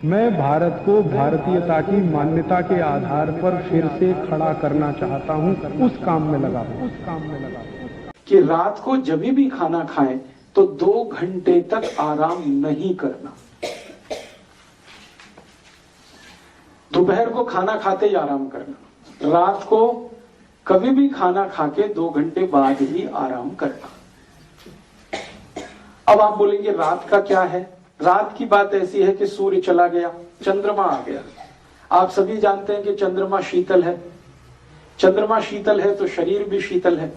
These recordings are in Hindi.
मैं भारत को भारतीयता की मान्यता के आधार पर फिर से खड़ा करना चाहता हूं, उस काम में लगा कि रात को जब भी खाना खाएं तो 2 घंटे तक आराम नहीं करना। दोपहर को खाना खाते ही आराम करना, रात को कभी भी खाना खा के 2 घंटे बाद ही आराम करना। अब आप बोलेंगे रात का क्या है? रात की बात ऐसी है कि सूर्य चला गया, चंद्रमा आ गया। आप सभी जानते हैं कि चंद्रमा शीतल है। चंद्रमा शीतल है तो शरीर भी शीतल है,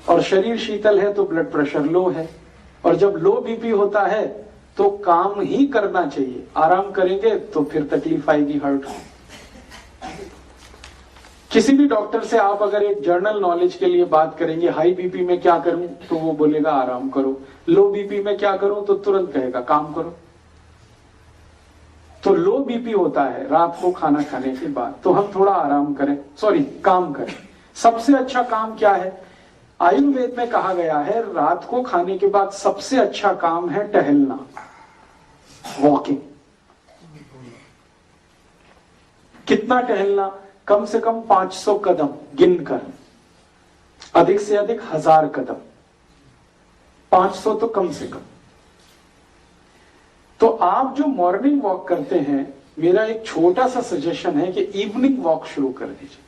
और शरीर शीतल है तो ब्लड प्रेशर लो है, और जब लो बीपी होता है तो काम ही करना चाहिए। आराम करेंगे तो फिर तकलीफ आएगी, हर्ट। किसी भी डॉक्टर से आप अगर एक जर्नल नॉलेज के लिए बात करेंगे, हाई बीपी में क्या करूं, तो वो बोलेगा आराम करो। लो बीपी में क्या करूं, तो तुरंत कहेगा काम करो। तो लो बीपी होता है रात को खाना खाने के बाद, तो हम थोड़ा आराम करें, काम करें। सबसे अच्छा काम क्या है? आयुर्वेद में कहा गया है रात को खाने के बाद सबसे अच्छा काम है टहलना, वॉकिंग। कितना टहलना? कम से कम 500 कदम गिनकर, अधिक से अधिक 1000 कदम, 500 तो कम से कम। तो आप जो मॉर्निंग वॉक करते हैं, मेरा एक छोटा सा सजेशन है कि इवनिंग वॉक शुरू कर दीजिए।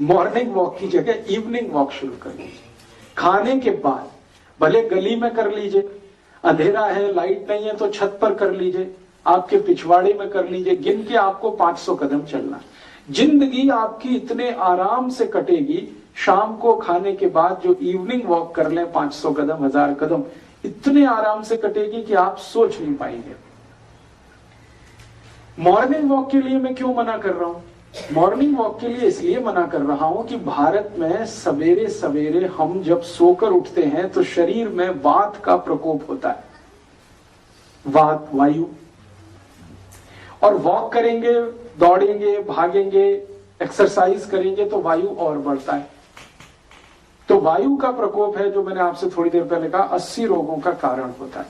मॉर्निंग वॉक की जगह इवनिंग वॉक शुरू कर दीजिए। खाने के बाद भले गली में कर लीजिए, अंधेरा है, लाइट नहीं है तो छत पर कर लीजिए, आपके पिछवाड़े में कर लीजिए। गिन के आपको 500 कदम चलना। जिंदगी आपकी इतने आराम से कटेगी। शाम को खाने के बाद जो इवनिंग वॉक कर लें 500 कदम, 1000 कदम, इतने आराम से कटेगी कि आप सोच नहीं पाएंगे। मॉर्निंग वॉक के लिए मैं क्यों मना कर रहा हूं? मॉर्निंग वॉक के लिए इसलिए मना कर रहा हूं कि भारत में सवेरे सवेरे हम जब सोकर उठते हैं तो शरीर में वात का प्रकोप होता है, वात, वायु। और वॉक करेंगे, दौड़ेंगे, भागेंगे, एक्सरसाइज करेंगे तो वायु और बढ़ता है। तो वायु का प्रकोप है, जो मैंने आपसे थोड़ी देर पहले कहा, 80 रोगों का कारण होता है।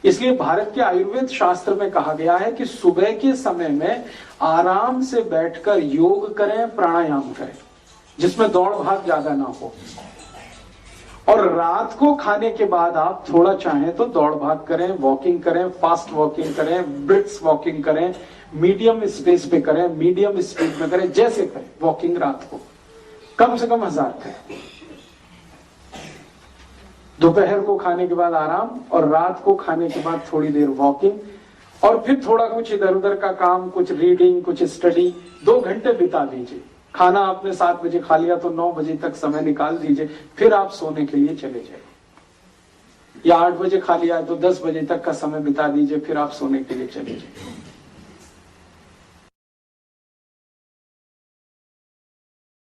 इसलिए भारत के आयुर्वेद शास्त्र में कहा गया है कि सुबह के समय में आराम से बैठकर योग करें, प्राणायाम करें, जिसमें दौड़ भाग ज्यादा ना हो। और रात को खाने के बाद आप थोड़ा चाहें तो दौड़ भाग करें, वॉकिंग करें, फास्ट वॉकिंग करें, ब्रिस्क वॉकिंग करें, मीडियम स्पेस पे करें, मीडियम स्पीड में करें, जैसे करें वॉकिंग। रात को कम से कम 1000 करें। दोपहर को खाने के बाद आराम, और रात को खाने के बाद थोड़ी देर वॉकिंग, और फिर थोड़ा कुछ इधर उधर का काम, कुछ रीडिंग, कुछ स्टडी, 2 घंटे बिता दीजिए। खाना आपने 7 बजे खा लिया तो 9 बजे तक समय निकाल दीजिए, फिर आप सोने के लिए चले जाइए। या 8 बजे खा लिया तो 10 बजे तक का समय बिता दीजिए, फिर आप सोने के लिए चले जाइए।